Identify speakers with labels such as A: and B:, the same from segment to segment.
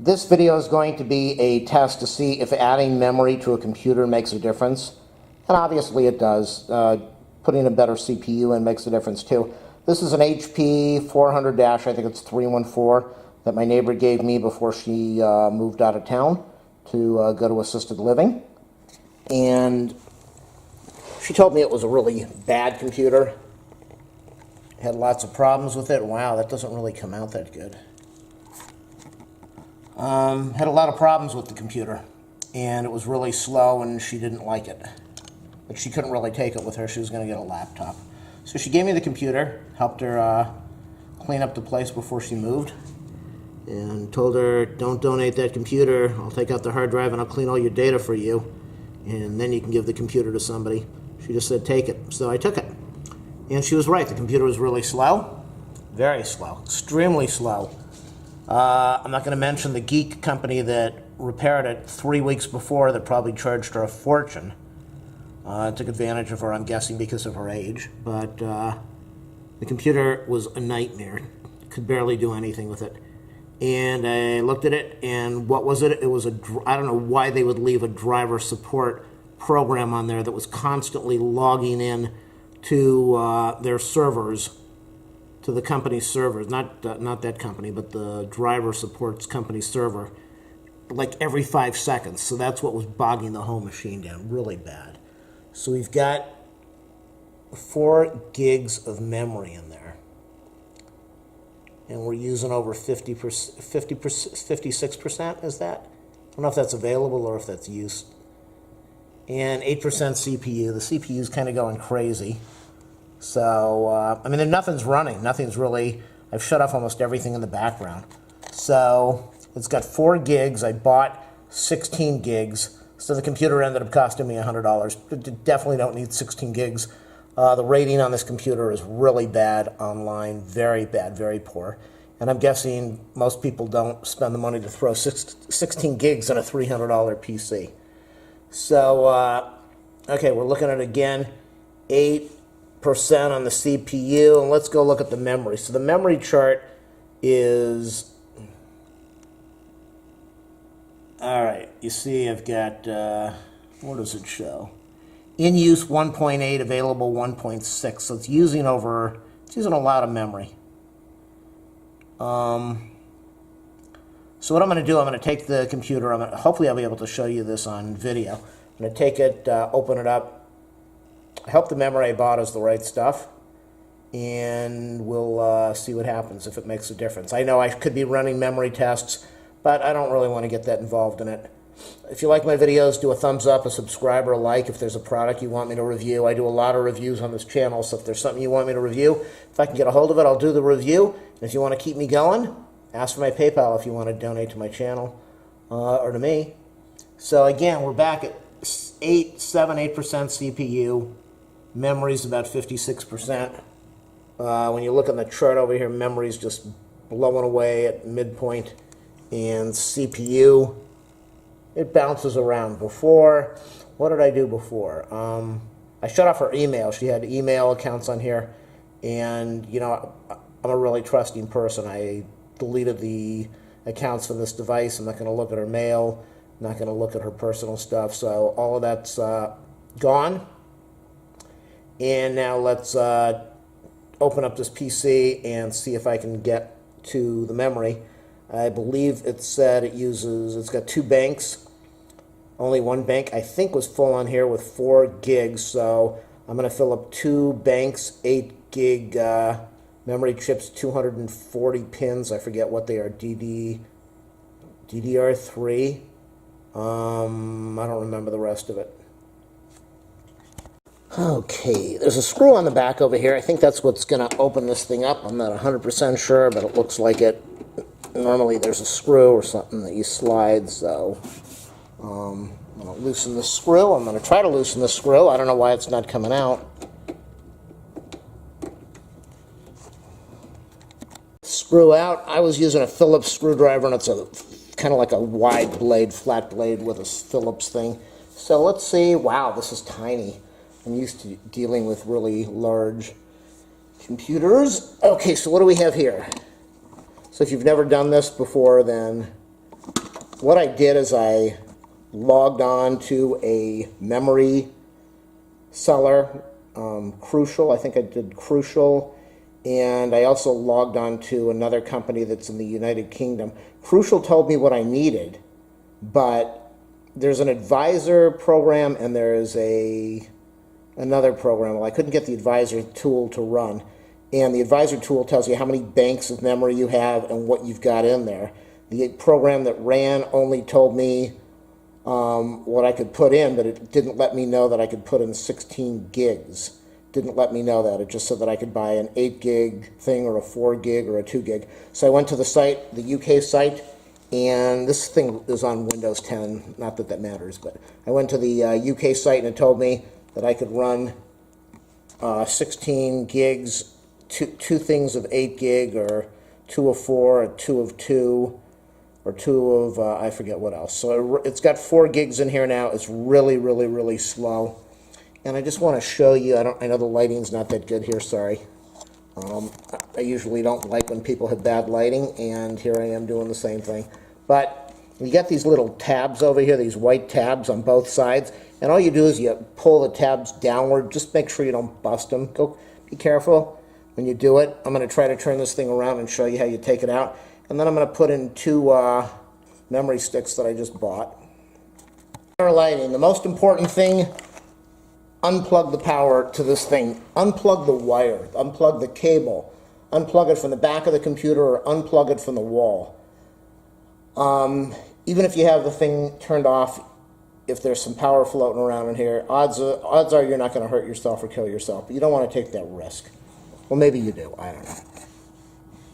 A: This video is going to be a test to see if adding memory to a computer makes a difference. And obviously it does. Putting a better CPU in makes a difference too. This is an HP 400-, I think it's 314, that my neighbor gave me before she moved out of town to go to assisted living. And she told me it was a really bad computer. Had lots of problems with it. Wow, that doesn't really come out that good. Had a lot of problems with the computer, and it was really slow, and she didn't like it. But she couldn't really take it with her. She was going to get a laptop. So she gave me the computer, helped her clean up the place before she moved, and told her, don't donate that computer. I'll take out the hard drive and I'll clean all your data for you, and then you can give the computer to somebody. She just said, take it. So I took it. And she was right. The computer was really slow. Very slow. Extremely slow. I'm not going to mention the geek company that repaired it 3 weeks before that probably charged her a fortune. Took advantage of her, I'm guessing, because of her age. But the computer was a nightmare. Could barely do anything with it. And I looked at it, and what was it? It was I don't know why they would leave a driver support program on there that was constantly logging in to their servers, to the company's servers, not that company, but the driver supports company server, like every 5 seconds. So that's what was bogging the whole machine down, really bad. So we've got 4 gigs of memory in there, and we're using over 56%, is that? I don't know if that's available or if that's used. And 8% CPU. The CPU is kind of going crazy. So, I mean, nothing's running. Nothing's really, I've shut off almost everything in the background. So, it's got 4 gigs. I bought 16 gigs. So the computer ended up costing me $100. Definitely don't need 16 gigs. The rating on this computer is really bad online. Very bad, very poor. And I'm guessing most people don't spend the money to throw 16 gigs on a $300 PC. So, okay, we're looking at, again, 8% on the CPU, and let's go look at the memory. So the memory chart is, all right, you see I've got, what does it show? In use 1.8, available 1.6, so it's using a lot of memory. So what I'm going to do, I'm going to take the computer, hopefully I'll be able to show you this on video. I'm going to take it, open it up. I hope the memory I bought is the right stuff, and we'll see what happens, if it makes a difference. I know I could be running memory tests, but I don't really want to get that involved in it. If you like my videos, do a thumbs up, a subscribe, or a like. If there's a product you want me to review, I do a lot of reviews on this channel, so if there's something you want me to review, if I can get a hold of it, I'll do the review. And if you want to keep me going, ask for my PayPal if you want to donate to my channel or to me. So again, we're back at 8% CPU. Memory's about 56%. When you look on the chart over here, memory's just blowing away at midpoint. And CPU, it bounces around. Before, what did I do before? I shut off her email. She had email accounts on here. And, you know, I'm a really trusting person. I deleted the accounts from this device. I'm not going to look at her mail. I'm not going to look at her personal stuff. So all of that's gone. And now let's open up this PC and see if I can get to the memory. I believe it said it's got 2 banks. Only 1 bank, I think, was full on here with 4 gigs. So I'm going to fill up 2 banks, 8 gig memory chips, 240 pins. I forget what they are. DDR3. I don't remember the rest of it. Okay, there's a screw on the back over here. I think that's what's going to open this thing up. I'm not 100% sure, but it looks like it. Normally there's a screw or something that you slide, so I'm going to loosen the screw. I'm going to try to loosen the screw. I don't know why it's not coming out. Screw out. I was using a Phillips screwdriver, and it's kind of like a wide blade, flat blade with a Phillips thing. So let's see. Wow, this is tiny. I'm used to dealing with really large computers. Okay, so what do we have here? So if you've never done this before, then what I did is I logged on to a memory seller, Crucial. I think I did Crucial, and I also logged on to another company that's in the United Kingdom. Crucial told me what I needed, but there's an advisor program and there's another program. Well, I couldn't get the advisor tool to run. And the advisor tool tells you how many banks of memory you have and what you've got in there. The program that ran only told me what I could put in, but it didn't let me know that I could put in 16 gigs. Didn't let me know that. It just said that I could buy an 8 gig thing or a 4 gig or a 2 gig. So I went to the site, the UK site, and this thing is on Windows 10. Not that that matters, but I went to the UK site and it told me that I could run 16 gigs, two things of 8 gig, or 2 of 4, or 2 of 2, or 2 of, I forget what else. So it's got 4 gigs in here now. It's really, really, really slow. And I just want to show you, I know the lighting's not that good here, sorry. I usually don't like when people have bad lighting, and here I am doing the same thing. But you got these little tabs over here, these white tabs on both sides, and all you do is you pull the tabs downward. Just make sure you don't bust them. Be careful when you do it. I'm going to try to turn this thing around and show you how you take it out. And then I'm going to put in 2 memory sticks that I just bought. Lighting, the most important thing, unplug the power to this thing. Unplug the wire, unplug the cable, unplug it from the back of the computer or unplug it from the wall. Even if you have the thing turned off, if there's some power floating around in here, odds are you're not going to hurt yourself or kill yourself, but you don't want to take that risk. Well, maybe you do, I don't know.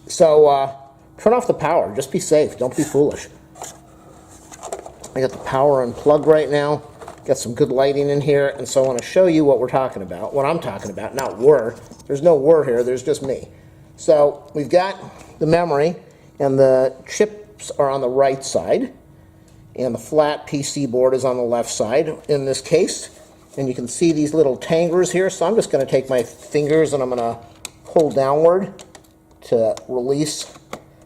A: So turn off the power, just be safe, don't be foolish. I got the power unplugged right now. Got some good lighting in here, and so I want to show you what we're talking about, what I'm talking about, not we're. There's no we're here, there's just me. So we've got the memory, and the chips are on the right side, and the flat PC board is on the left side in this case. And you can see these little tangers here, so I'm just going to take my fingers and I'm going to pull downward to release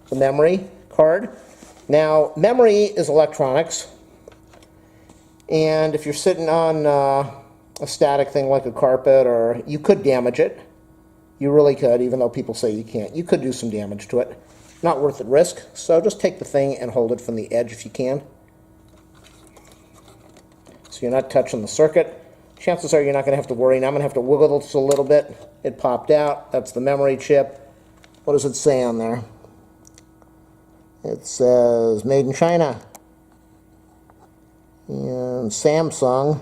A: the memory card. Now, memory is electronics. And if you're sitting on a static thing like a carpet, or you could damage it. You really could, even though people say you can't. You could do some damage to it. Not worth the risk. So just take the thing and hold it from the edge if you can. So you're not touching the circuit. Chances are you're not going to have to worry. Now I'm going to have to wiggle this a little bit. It popped out. That's the memory chip. What does it say on there? It says made in China. And Samsung,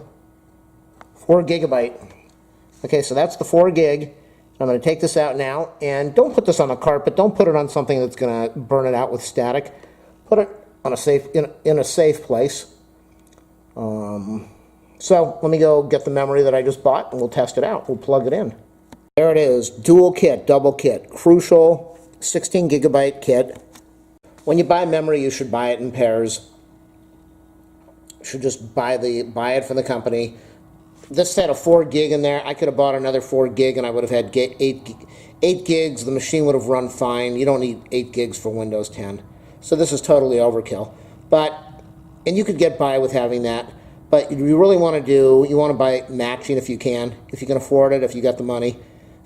A: 4 gigabyte. Okay, so that's the 4 gig. I'm going to take this out now, and don't put this on a carpet. Don't put it on something that's going to burn it out with static. Put it on a safe in a safe place. So let me go get the memory that I just bought, and we'll test it out. We'll plug it in. There it is, dual kit, double kit, Crucial 16 gigabyte kit. When you buy memory, you should buy it in pairs. Should just buy it from the company. This had a 4 gig in there. I could have bought another 4 gig and I would have had 8 gigs. The machine would have run fine. You don't need 8 gigs for Windows 10. So this is totally overkill. And you could get by with having that. But you really want to you want to buy matching if you can afford it, if you got the money.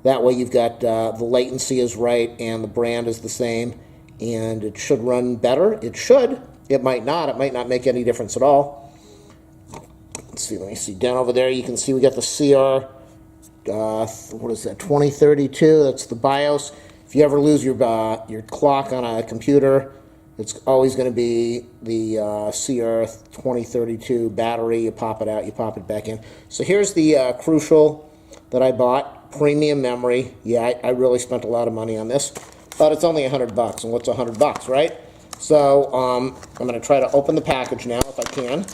A: That way you've got the latency is right and the brand is the same. And it should run better. It should. It might not. It might not make any difference at all. Let's see, let me see. Down over there, you can see we got the CR, what is that, 2032. That's the BIOS. If you ever lose your clock on a computer, it's always going to be the CR 2032 battery. You pop it out, you pop it back in. So here's the Crucial that I bought, premium memory. Yeah, I really spent a lot of money on this, but it's only $100. And what's $100, right? So I'm going to try to open the package now if I can.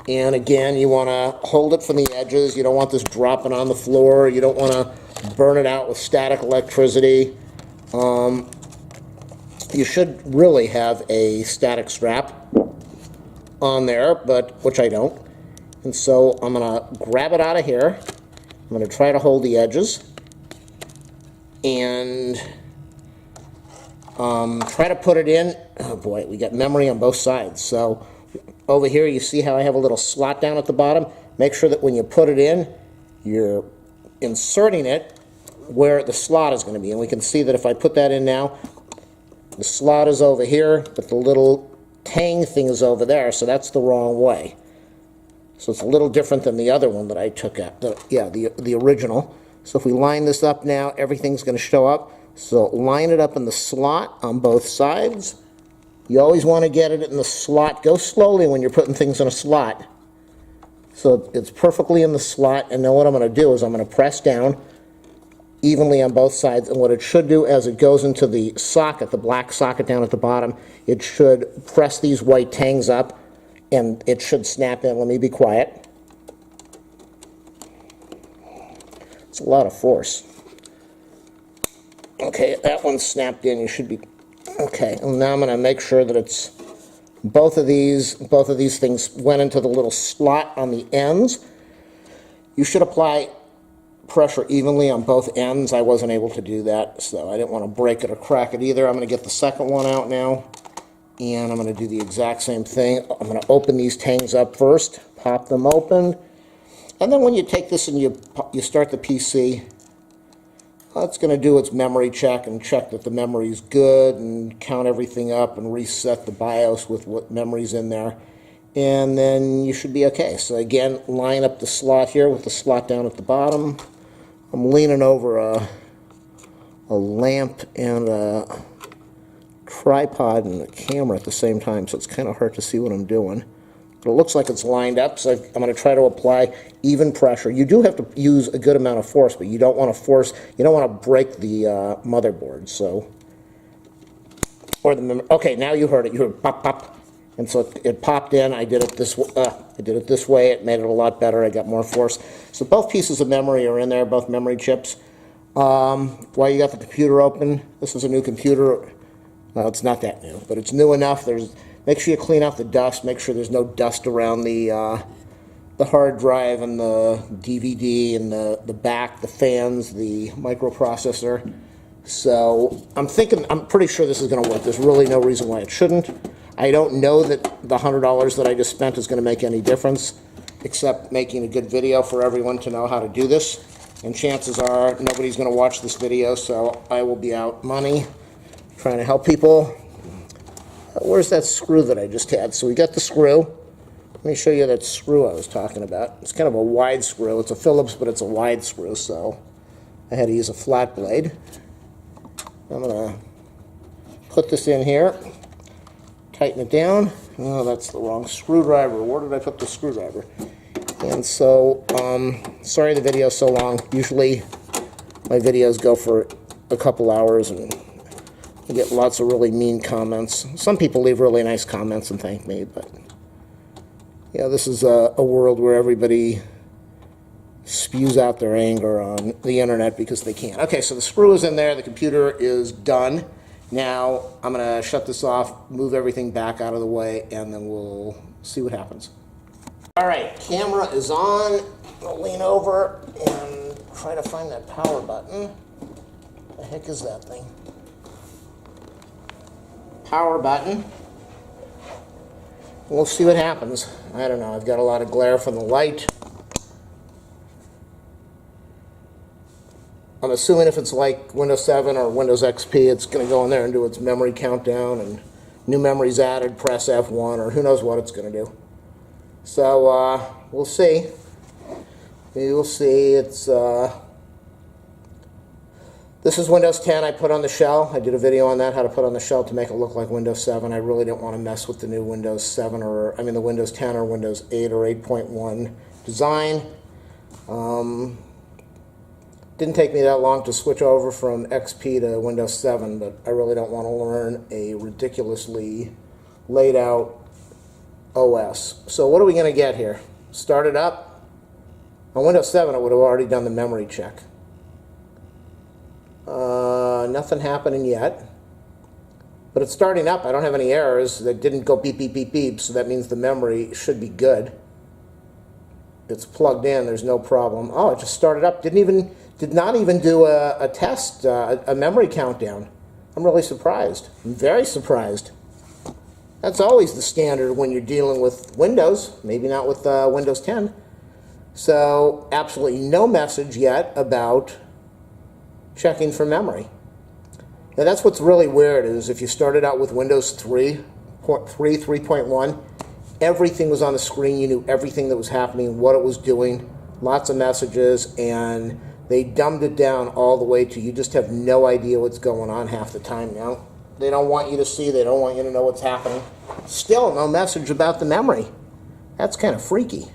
A: And again, you want to hold it from the edges. You don't want this dropping on the floor. You don't want to burn it out with static electricity. You should really have a static strap on there, which I don't. And so I'm going to grab it out of here. I'm going to try to hold the edges. And Try to put it in. Oh boy, we got memory on both sides. So over here, you see how I have a little slot down at the bottom? Make sure that when you put it in, you're inserting it where the slot is going to be. And we can see that if I put that in now, the slot is over here, but the little tang thing is over there, so that's the wrong way. So it's a little different than the other one that I took out, the original. So if we line this up now, everything's going to show up. So line it up in the slot on both sides. You always want to get it in the slot. Go slowly when you're putting things in a slot. So it's perfectly in the slot, and then what I'm going to do is I'm going to press down evenly on both sides, and what it should do as it goes into the socket, the black socket down at the bottom, it should press these white tangs up, and it should snap in. Let me be quiet. It's a lot of force. Okay, that one's snapped in. You should be okay. And now I'm going to make sure that it's both of these things went into the little slot on the ends. You should apply pressure evenly on both ends. I wasn't able to do that, so I didn't want to break it or crack it either. I'm going to get the second one out now, and I'm going to do the exact same thing. I'm going to open these tangs up first, pop them open, and then when you take this and you start the PC, it's going to do its memory check and check that the memory is good and count everything up and reset the BIOS with what memory's in there. And then you should be okay. So again, line up the slot here with the slot down at the bottom. I'm leaning over a lamp and a tripod and a camera at the same time, so it's kind of hard to see what I'm doing. But it looks like it's lined up, so I'm going to try to apply even pressure. You do have to use a good amount of force, but you don't want to break the motherboard. So, okay, now you heard it. You heard pop, pop. And so it popped in. I did it this way. It made it a lot better. I got more force. So both pieces of memory are in there, both memory chips. While you got the computer open, this is a new computer. Well, it's not that new, but it's new enough. Make sure you clean out the dust. Make sure there's no dust around the hard drive and the DVD and the back, the fans, the microprocessor. So I'm pretty sure this is going to work. There's really no reason why it shouldn't. I don't know that the $100 that I just spent is going to make any difference, except making a good video for everyone to know how to do this. And chances are nobody's going to watch this video, so I will be out money trying to help people. Where's that screw that I just had? So we got the screw. Let me show you that screw I was talking about. It's kind of a wide screw. It's a Phillips, but it's a wide screw, so I had to use a flat blade. I'm going to put this in here, tighten it down. Oh, that's the wrong screwdriver. Where did I put the screwdriver? And so, sorry the video's so long. Usually my videos go for a couple hours and I get lots of really mean comments. Some people leave really nice comments and thank me, but yeah, this is a world where everybody spews out their anger on the internet because they can. Okay, so the screw is in there. The computer is done. Now I'm going to shut this off, move everything back out of the way, and then we'll see what happens. All right, camera is on. I'll lean over and try to find that power button. What the heck is that thing? Power button. We'll see what happens. I don't know. I've got a lot of glare from the light. I'm assuming if it's like Windows 7 or Windows XP, it's going to go in there and do its memory countdown and new memories added, press F1, or who knows what it's going to do. So we'll see. We will see. This is Windows 10 I put on the shell. I did a video on that, how to put on the shell to make it look like Windows 7. I really didn't want to mess with the new Windows 7 the Windows 10 or Windows 8 or 8.1 design. Didn't take me that long to switch over from XP to Windows 7, but I really don't want to learn a ridiculously laid out OS. So what are we going to get here? Start it up. On Windows 7, it would have already done the memory check. Nothing happening yet. But it's starting up. I don't have any errors. That didn't go beep, beep, beep, beep, so that means the memory should be good. It's plugged in. There's no problem. Oh, it just started up. Did not even do a test, a memory countdown. I'm really surprised. I'm very surprised. That's always the standard when you're dealing with Windows, maybe not with Windows 10. So absolutely no message yet about checking for memory. Now that's what's really weird is if you started out with Windows 3.1, everything was on the screen. You knew everything that was happening, what it was doing, lots of messages, and they dumbed it down all the way to you just have no idea what's going on half the time now. They don't want you to see, they don't want you to know what's happening. Still no message about the memory. That's kind of freaky.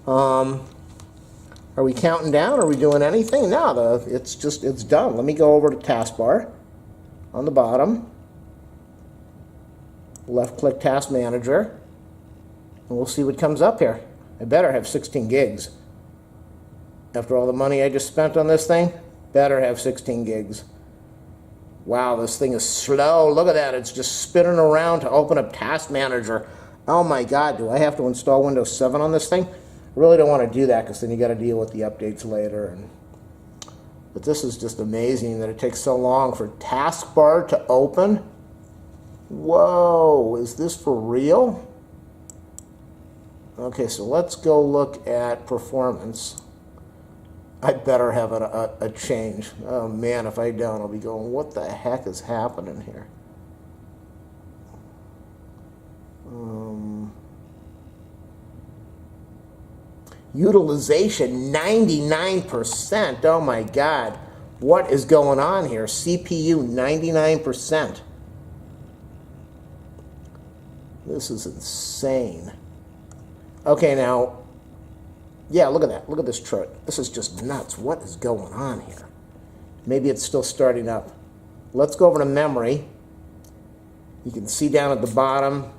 A: Are we counting down? Are we doing anything? No, it's done. Let me go over to taskbar on the bottom. Left click Task Manager. And we'll see what comes up here. I better have 16 gigs. After all the money I just spent on this thing, better have 16 gigs. Wow, this thing is slow. Look at that. It's just spinning around to open up Task Manager. Oh my God, do I have to install Windows 7 on this thing? I really don't want to do that because then you got to deal with the updates later. But this is just amazing that it takes so long for taskbar to open. Whoa, is this for real? Okay, so let's go look at performance. I better have a change. Oh man, if I don't, I'll be going, what the heck is happening here? Utilization 99%. Oh my God. What is going on here? CPU 99%. This is insane. Okay, now, yeah, look at that. Look at this chart. This is just nuts. What is going on here? Maybe it's still starting up. Let's go over to memory. You can see down at the bottom.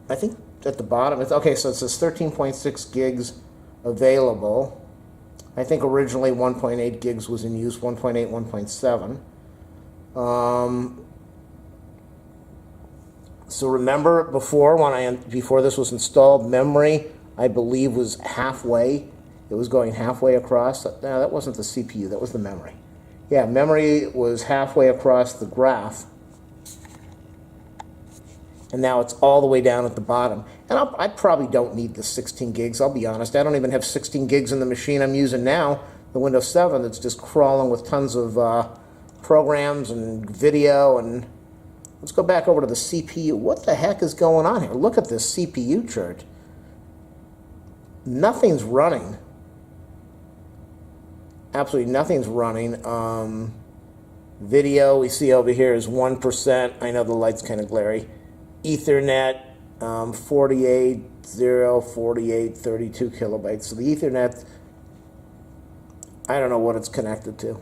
A: I think at the bottom, it's okay, so it says 13.6 gigs available. I think originally 1.8 gigs was in use, 1.8, 1.7. So remember before before this was installed, memory I believe was halfway. It was going halfway across. No, that wasn't the CPU, that was the memory. Yeah, memory was halfway across the graph. And now it's all the way down at the bottom. And I probably don't need the 16 gigs, I'll be honest. I don't even have 16 gigs in the machine I'm using now, the Windows 7, that's just crawling with tons of programs and video. And let's go back over to the CPU. What the heck is going on here? Look at this CPU chart. Nothing's running. Absolutely nothing's running. Video we see over here is 1%. I know the light's kind of glary. Ethernet, 48, 32 kilobytes. So the Ethernet, I don't know what it's connected to.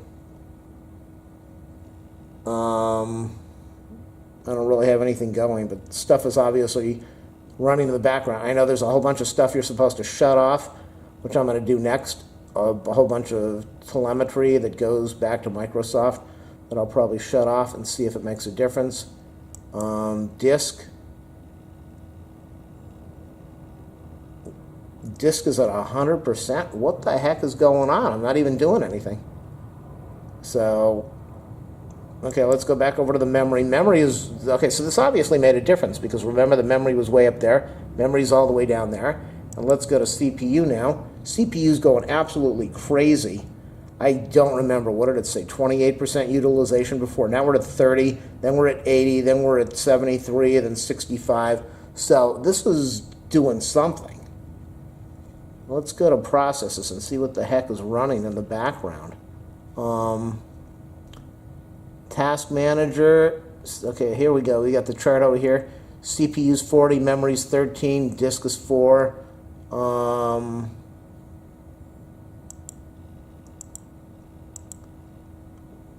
A: I don't really have anything going, but stuff is obviously running in the background. I know there's a whole bunch of stuff you're supposed to shut off, which I'm going to do next. A whole bunch of telemetry that goes back to Microsoft that I'll probably shut off and see if it makes a difference. Disk is at 100%. What the heck is going on? I'm not even doing anything. So, okay, let's go back over to the memory. Memory is, okay, so this obviously made a difference because remember the memory was way up there. Memory's all the way down there. And let's go to CPU now. CPU's going absolutely crazy. I don't remember, what did it say, 28% utilization before. Now we're at 30, then we're at 80, then we're at 73, then 65. So this is doing something. Let's go to processes and see what the heck is running in the background. Task Manager, okay, here we go. We got the chart over here. CPU's 40, memory's 13, disk is 4.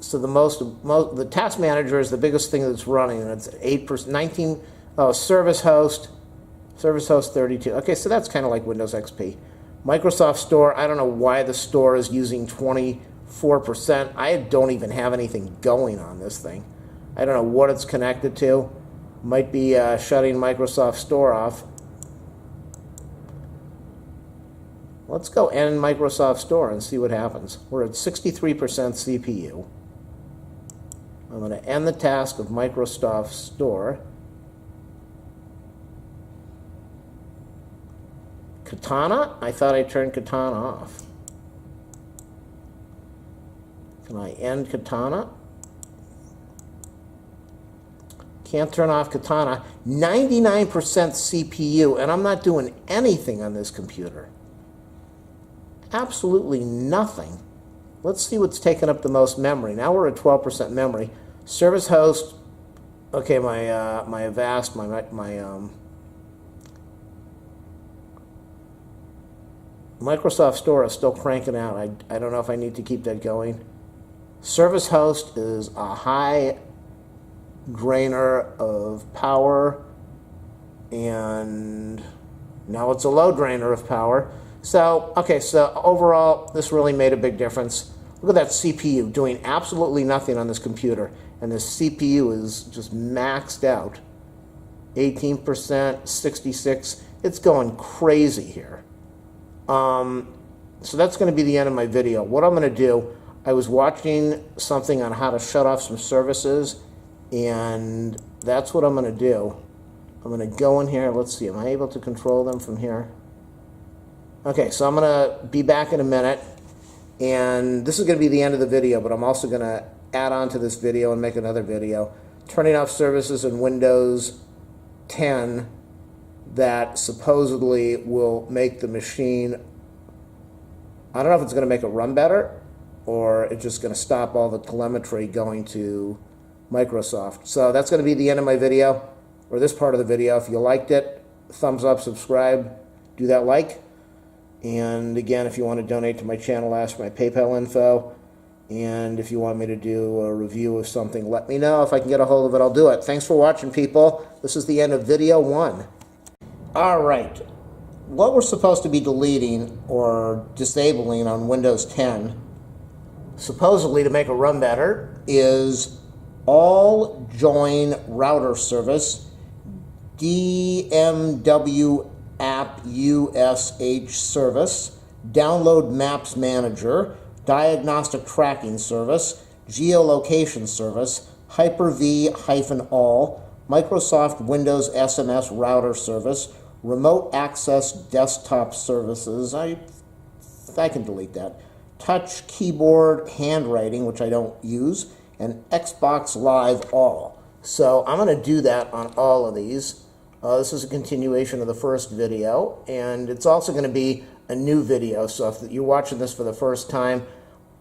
A: So the Task Manager is the biggest thing that's running, and it's 8%, 19. Oh, Service Host 32. Okay, so that's kind of like Windows XP. Microsoft Store, I don't know why the store is using 24%. I don't even have anything going on this thing. I don't know what it's connected to. Might be shutting Microsoft Store off. Let's go end Microsoft Store and see what happens. We're at 63% CPU. I'm going to end the task of Microsoft Store. Katana? I thought I turned Katana off. Can I end Katana? Can't turn off Katana. 99% CPU, and I'm not doing anything on this computer. Absolutely nothing. Let's see what's taking up the most memory. Now we're at 12% memory. Service host. Okay, my Avast, Microsoft Store is still cranking out. I don't know if I need to keep that going. Service host is a high drainer of power, and now it's a low drainer of power. So, okay, so overall, this really made a big difference. Look at that CPU doing absolutely nothing on this computer, and this CPU is just maxed out. 18%, 66%. It's going crazy here. So that's going to be the end of my video. What I'm going to do, I was watching something on how to shut off some services, and that's what I'm going to do. I'm going to go in here. Let's see, am I able to control them from here? Okay, so I'm going to be back in a minute, and this is going to be the end of the video, but I'm also going to add on to this video and make another video. Turning off services in Windows 10 that supposedly will make the machine, I don't know if it's going to make it run better, or it's just going to stop all the telemetry going to Microsoft. So that's going to be the end of my video, or this part of the video. If you liked it, thumbs up, subscribe, do that like. And again, if you want to donate to my channel, ask for my PayPal info. And if you want me to do a review of something, let me know. If I can get a hold of it, I'll do it. Thanks for watching, people. This is the end of video 1. All right. What we're supposed to be deleting or disabling on Windows 10, supposedly to make it run better, is all join router service, DMW app USH service, download maps manager, diagnostic tracking service, geolocation service, Hyper-V-all, Microsoft Windows SMS router service, remote access desktop services. I can delete that. Touch keyboard handwriting, which I don't use, and Xbox Live all. So I'm going to do that on all of these. This is a continuation of the first video, and it's also going to be a new video. So if you're watching this for the first time,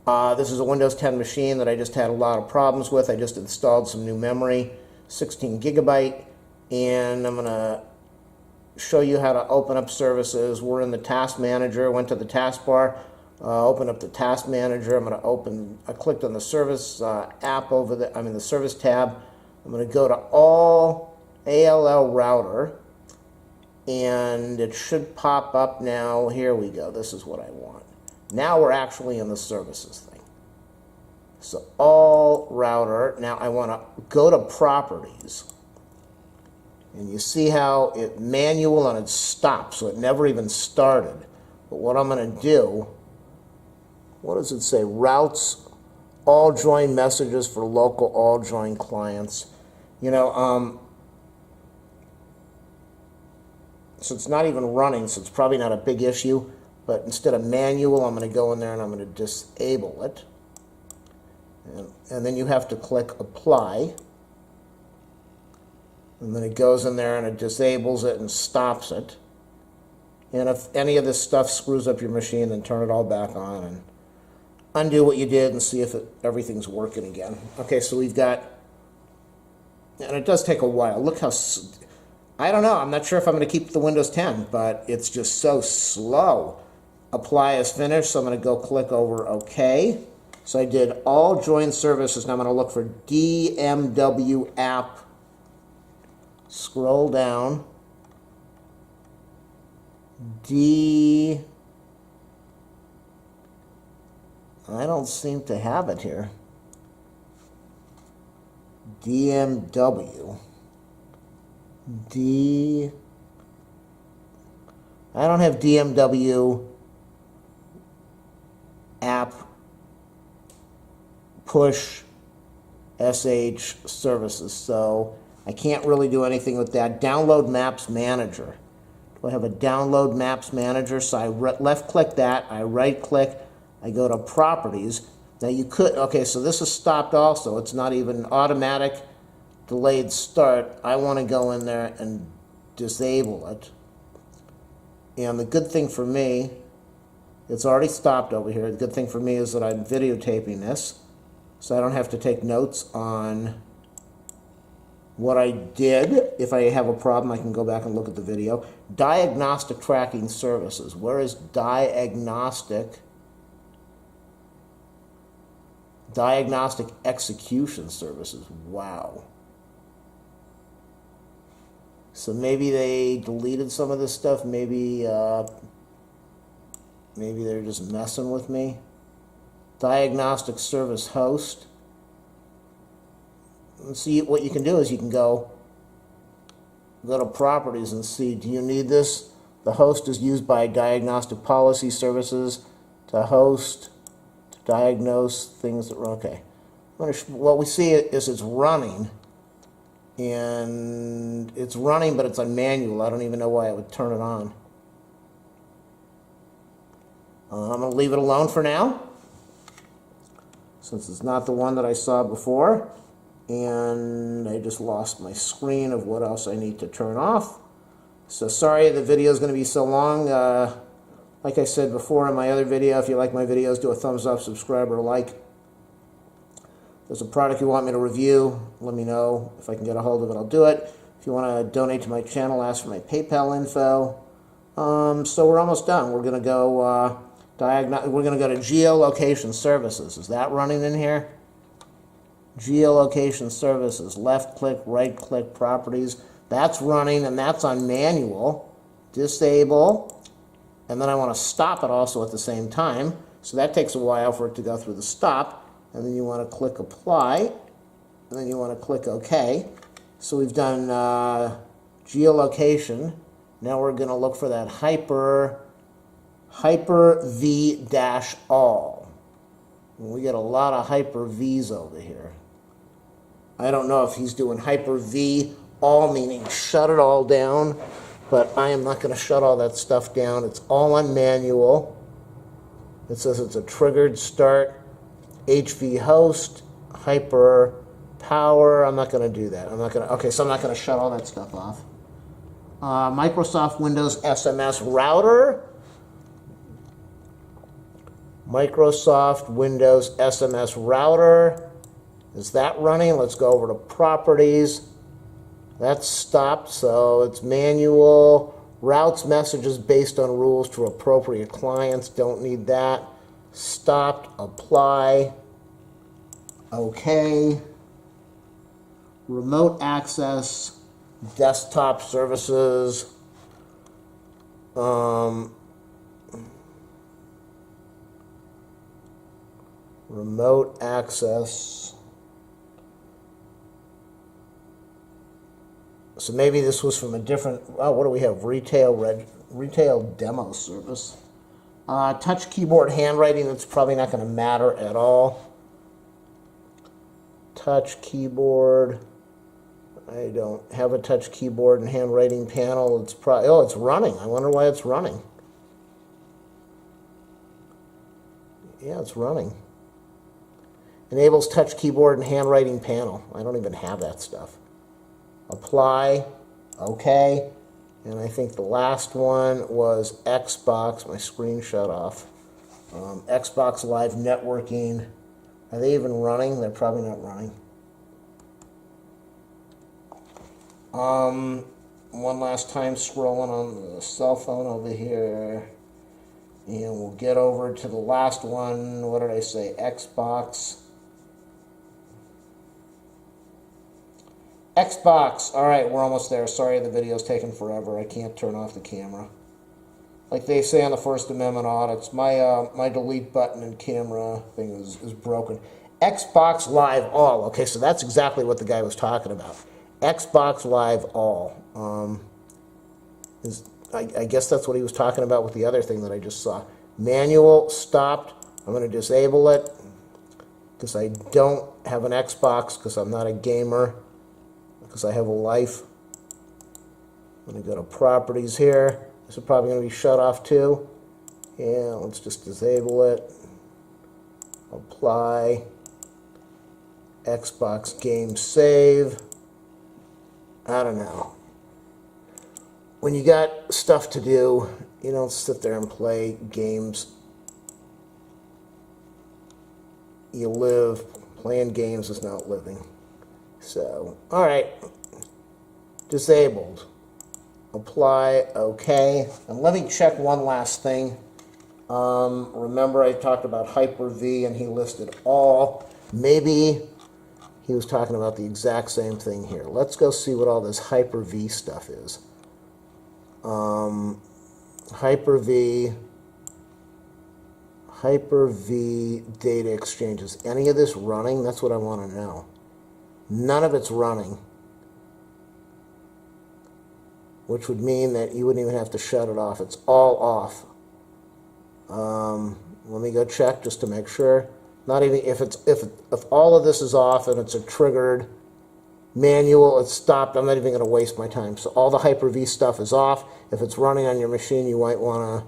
A: this is a Windows 10 machine that I just had a lot of problems with. I just installed some new memory, 16 gigabyte, and I'm going to show you how to open up services. We're in the task manager, went to the taskbar, open up the task manager. I'm going to I clicked on the service app over there, the service tab. I'm going to go to all ALL router, and it should pop up now. Here we go. This is what I want. Now we're actually in the services thing. So all router. Now I want to go to properties. And you see how it manual and it stopped, so it never even started. But what I'm going to do, what does it say? Routes, all join messages for local all join clients. So it's not even running, so it's probably not a big issue. But instead of manual, I'm going to go in there and I'm going to disable it. And then you have to click apply. And then it goes in there and it disables it and stops it. And if any of this stuff screws up your machine, then turn it all back on and undo what you did and see if everything's working again. Okay, so we've got, and it does take a while. Look how, I don't know, I'm not sure if I'm going to keep the Windows 10, but it's just so slow. Apply is finished, so I'm going to go click over OK. So I did all join services. Now I'm going to look for DMW app. Scroll down. I don't seem to have it here. DMW. I don't have DMW app push SH services. So I can't really do anything with that. Download Maps Manager. Do I have a Download Maps Manager? So I left click that, I right click, I go to Properties. Now you could, okay, so this is stopped also. It's not even automatic delayed start. I want to go in there and disable it. And the good thing for me, it's already stopped over here. The good thing for me is that I'm videotaping this, so I don't have to take notes on what I did. If I have a problem, I can go back and look at the video. Diagnostic Tracking Services. Where is Diagnostic Execution Services? Wow. So maybe they deleted some of this stuff. Maybe maybe they're just messing with me. Diagnostic Service Host. And see, what you can do is you can go to Properties and see, do you need this? The host is used by Diagnostic Policy Services to host, to diagnose things that are okay. What we see is it's running. And it's running, but it's on manual. I don't even know why I would turn it on. I'm going to leave it alone for now, since it's not the one that I saw before. And I just lost my screen of what else I need to turn off. So sorry the video is going to be so long. Like I said before in my other video, if you like my videos, do a thumbs up, subscribe, or like. If there's a product you want me to review, let me know. If I can get a hold of it, I'll do it. If you want to donate to my channel, ask for my PayPal info. So we're almost done. We're going to go we're going to go to Geolocation Services. Is that running in here? Geolocation Services. Left click, right click, Properties. That's running, and that's on manual. Disable. And then I want to stop it also at the same time. So that takes a while for it to go through the stop. And then you want to click Apply, and then you want to click OK. So we've done geolocation. Now we're going to look for that Hyper-V-all. We get a lot of Hyper-Vs over here. I don't know if he's doing Hyper-V-all, meaning shut it all down, but I am not going to shut all that stuff down. It's all on manual. It says it's a triggered start. HV host, hyper power. I'm not going to do that. I'm not going to. Okay, so I'm not going to shut all that stuff off. Microsoft Windows SMS router. Microsoft Windows SMS router. Is that running? Let's go over to Properties. That's stopped, so it's manual. Routes messages based on rules to appropriate clients. Don't need that. Stopped. Apply. OK. Remote access. Desktop services. Remote access. So maybe this was from a different, oh, what do we have? Retail demo service. Touch keyboard handwriting, that's probably not going to matter at all. Touch keyboard. I don't have a touch keyboard and handwriting panel. It's probably, oh, it's running. I wonder why it's running. Yeah, it's running. Enables touch keyboard and handwriting panel. I don't even have that stuff. Apply. OK. And I think the last one was Xbox. My screen shut off. Xbox Live Networking. Are they even running? They're probably not running. One last time scrolling on the cell phone over here. And we'll get over to the last one. What did I say? Xbox. Xbox. All right, we're almost there. Sorry, the video's taking forever. I can't turn off the camera. Like they say on the First Amendment audits, my delete button and camera thing is broken. Xbox Live All. Okay, so that's exactly what the guy was talking about. Xbox Live All. I guess that's what he was talking about with the other thing that I just saw. Manual, stopped, I'm going to disable it because I don't have an Xbox because I'm not a gamer, because I have a life. I'm going to go to properties here. This is probably going to be shut off too. Yeah, let's just disable it. Apply. Xbox game save. I don't know. When you got stuff to do, you don't sit there and play games. You live. Playing games is not living. So, all right. Disabled. Apply. Okay. And let me check one last thing. Remember I talked about Hyper-V and he listed all. Maybe he was talking about the exact same thing here. Let's go see what all this Hyper-V stuff is. Hyper-V data exchanges. Any of this running? That's what I want to know. None of it's running, which would mean that you wouldn't even have to shut it off. It's all off. Let me go check just to make sure. Not even if all of this is off and it's a triggered manual, it's stopped. I'm not even going to waste my time. So all the Hyper-V stuff is off. If it's running on your machine, you might want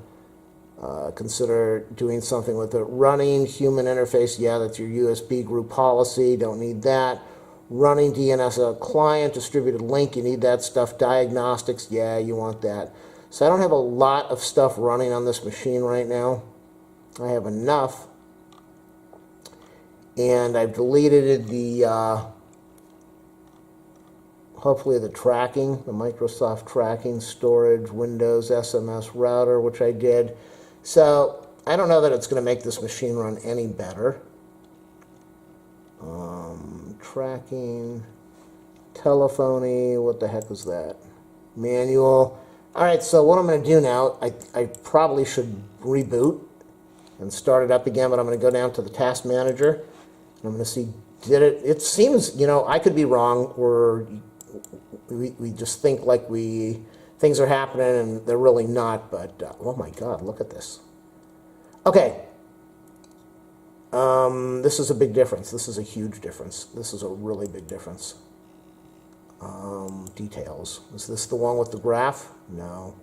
A: to consider doing something with it. Running human interface, yeah, that's your USB group policy. Don't need that. Running DNS client, distributed link, you need that stuff. Diagnostics, yeah, you want that. So I don't have a lot of stuff running on this machine right now. I have enough. And I've deleted the, hopefully the tracking, the Microsoft tracking, storage, Windows, SMS router, which I did. So I don't know that it's going to make this machine run any better. Tracking, telephony, what the heck is that? Manual. All right, so what I'm going to do now, I probably should reboot and start it up again, but I'm going to go down to the task manager, and I'm going to see, did it, it seems, you know, I could be wrong, or we just think like things are happening and they're really not, but, oh my God, look at this. Okay. This is a big difference. This is a huge difference. This is a really big difference. Details. Is this the one with the graph? No.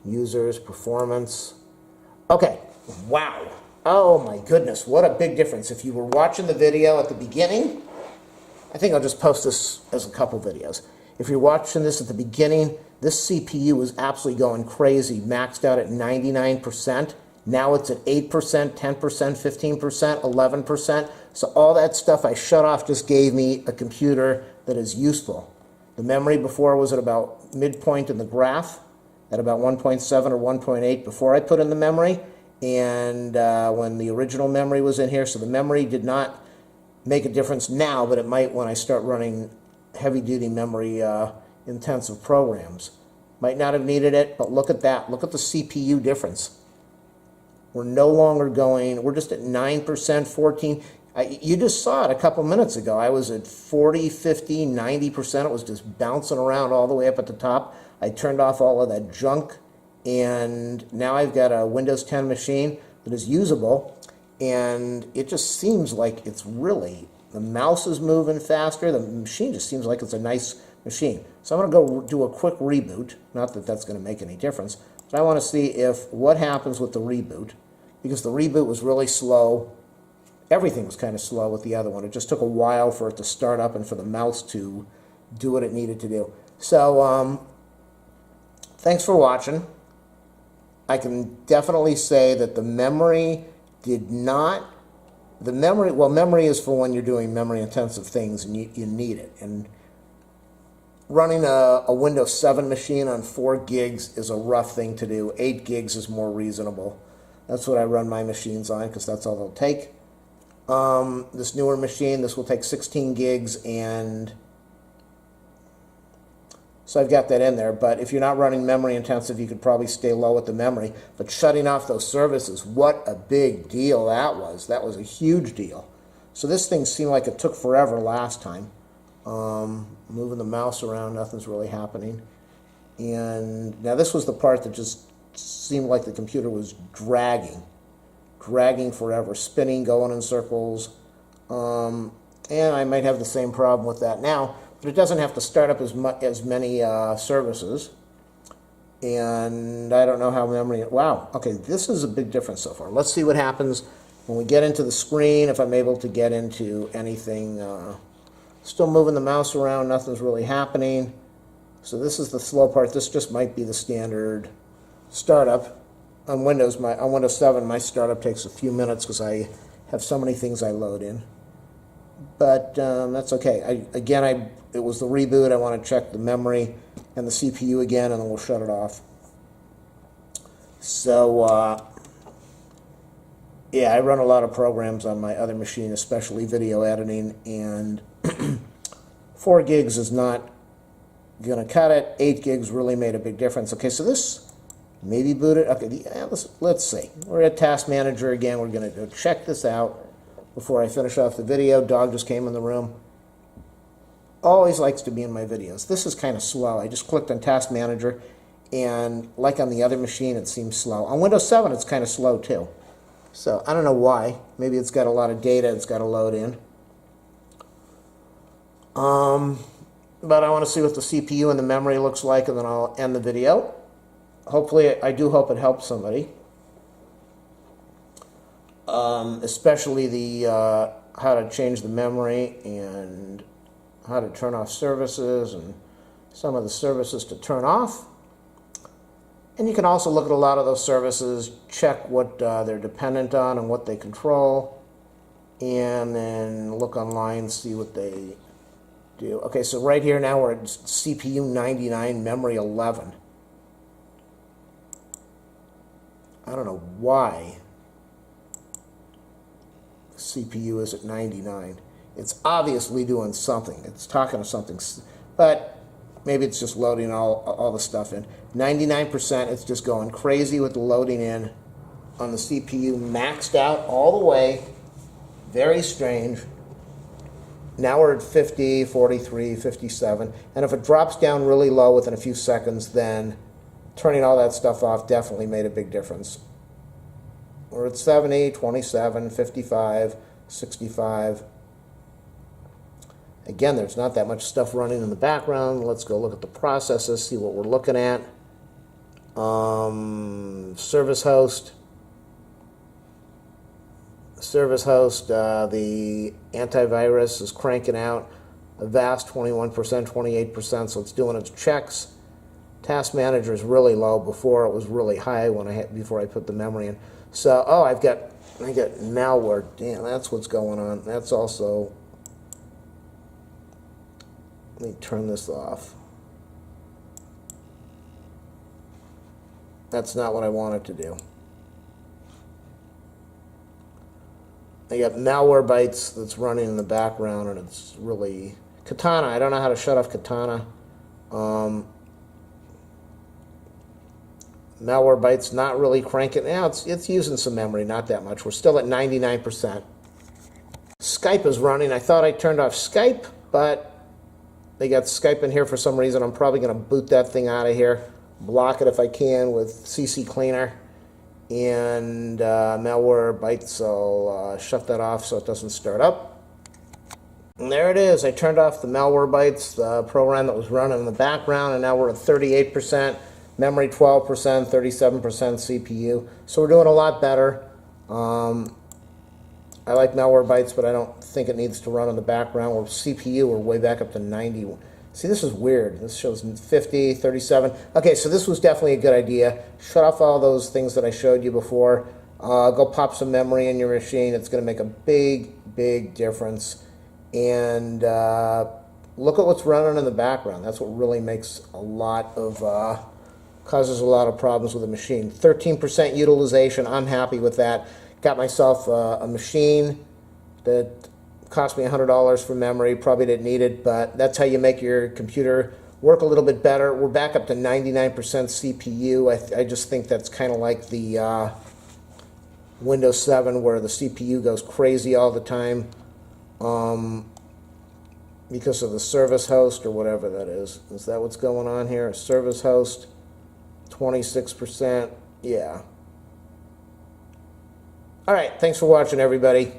A: Users, performance. Okay. Wow. Oh my goodness. What a big difference. If you were watching the video at the beginning, I think I'll just post this as a couple videos. If you're watching this at the beginning, this CPU was absolutely going crazy, maxed out at 99%. Now it's at 8%, 10%, 15%, 11%. So all that stuff I shut off just gave me a computer that is useful. The memory before was at about midpoint in the graph, at about 1.7 or 1.8 before I put in the memory, and when the original memory was in here. So the memory did not make a difference now, but it might when I start running heavy-duty memory intensive programs. Might not have needed it, but look at that. Look at the CPU difference. We're no longer going, we're just at 9%, 14. You just saw it a couple minutes ago. I was at 40, 50, 90%. It was just bouncing around all the way up at the top. I turned off all of that junk, and now I've got a Windows 10 machine that is usable, and it just seems like it's really, the mouse is moving faster. The machine just seems like it's a nice machine. So I'm going to go do a quick reboot. Not that that's going to make any difference, but I want to see what happens with the reboot, because the reboot was really slow. Everything was kind of slow with the other one. It just took a while for it to start up and for the mouse to do what it needed to do. So, thanks for watching. I can definitely say that the memory did not, memory is for when you're doing memory-intensive things and you need it. And running a Windows 7 machine on 4 gigs is a rough thing to do. 8 gigs is more reasonable. That's what I run my machines on, because that's all they'll take. This newer machine, this will take 16 gigs, and so I've got that in there. But if you're not running memory intensive, you could probably stay low with the memory. But shutting off those services, what a big deal that was. That was a huge deal. So this thing seemed like it took forever last time. Moving the mouse around, nothing's really happening. And now this was the part that just seemed like the computer was dragging. dragging forever, spinning, going in circles. And I might have the same problem with that now, but it doesn't have to start up as many services. And I don't know how memory, wow, okay, this is a big difference so far. Let's see what happens when we get into the screen, if I'm able to get into anything. Still moving the mouse around, nothing's really happening. So this is the slow part. This just might be the standard startup. On Windows 7, my startup takes a few minutes because I have so many things I load in. But that's okay. It was the reboot. I want to check the memory and the CPU again, and then we'll shut it off. So, yeah, I run a lot of programs on my other machine, especially video editing, and 4 gigs is not going to cut it. 8 gigs really made a big difference. Okay, so this maybe booted. Okay, yeah, let's see. We're at Task Manager again. We're going to go check this out before I finish off the video. Dog just came in the room. Always likes to be in my videos. This is kind of slow. I just clicked on Task Manager, and like on the other machine, it seems slow. On Windows 7, it's kind of slow too. So I don't know why. Maybe it's got a lot of data it's got to load in. But I want to see what the CPU and the memory looks like, and then I'll end the video. Hopefully, I do hope it helps somebody. Especially the how to change the memory and how to turn off services and some of the services to turn off. And you can also look at a lot of those services, check what they're dependent on and what they control, and then look online, see what they do. Okay, so right here now we're at CPU 99, memory 11. I don't know why the CPU is at 99. It's obviously doing something. It's talking to something, but maybe it's just loading all the stuff in. 99%, it's just going crazy with the loading in on the CPU, maxed out all the way. Very strange. Now we're at 50, 43, 57. And if it drops down really low within a few seconds, then turning all that stuff off definitely made a big difference. We're at 70, 27, 55, 65. Again, there's not that much stuff running in the background. Let's go look at the processes, see what we're looking at. Service host. The antivirus is cranking out. Avast 21%, 28%, so it's doing its checks. Task Manager is really low. Before it was really high before I put the memory in. So, I got malware. Damn, that's what's going on. That's also. Let me turn this off. That's not what I wanted to do. I got Malwarebytes that's running in the background, and it's really Katana. I don't know how to shut off Katana. Malwarebytes not really cranking. Now it's using some memory, not that much. We're still at 99%. Skype is running. I thought I turned off Skype, but they got Skype in here for some reason. I'm probably going to boot that thing out of here, block it if I can with CC Cleaner. And Malwarebytes, I'll shut that off so it doesn't start up. And there it is. I turned off the Malwarebytes, the program that was running in the background, and now we're at 38%, memory 12%, 37% CPU. So we're doing a lot better. I like Malwarebytes, but I don't think it needs to run in the background. With CPU, we're way back up to 90. See, this is weird. This shows 50, 37. Okay, so this was definitely a good idea. Shut off all those things that I showed you before. Go pop some memory in your machine. It's going to make a big, big difference. And look at what's running in the background. That's what really makes a lot of, causes a lot of problems with the machine. 13% utilization. I'm happy with that. Got myself a machine that cost me $100 for memory. Probably didn't need it, but that's how you make your computer work a little bit better. We're back up to 99% CPU. I just think that's kind of like the Windows 7 where the CPU goes crazy all the time because of the service host or whatever that is. Is that what's going on here? Service host, 26%. Yeah. All right, thanks for watching, everybody.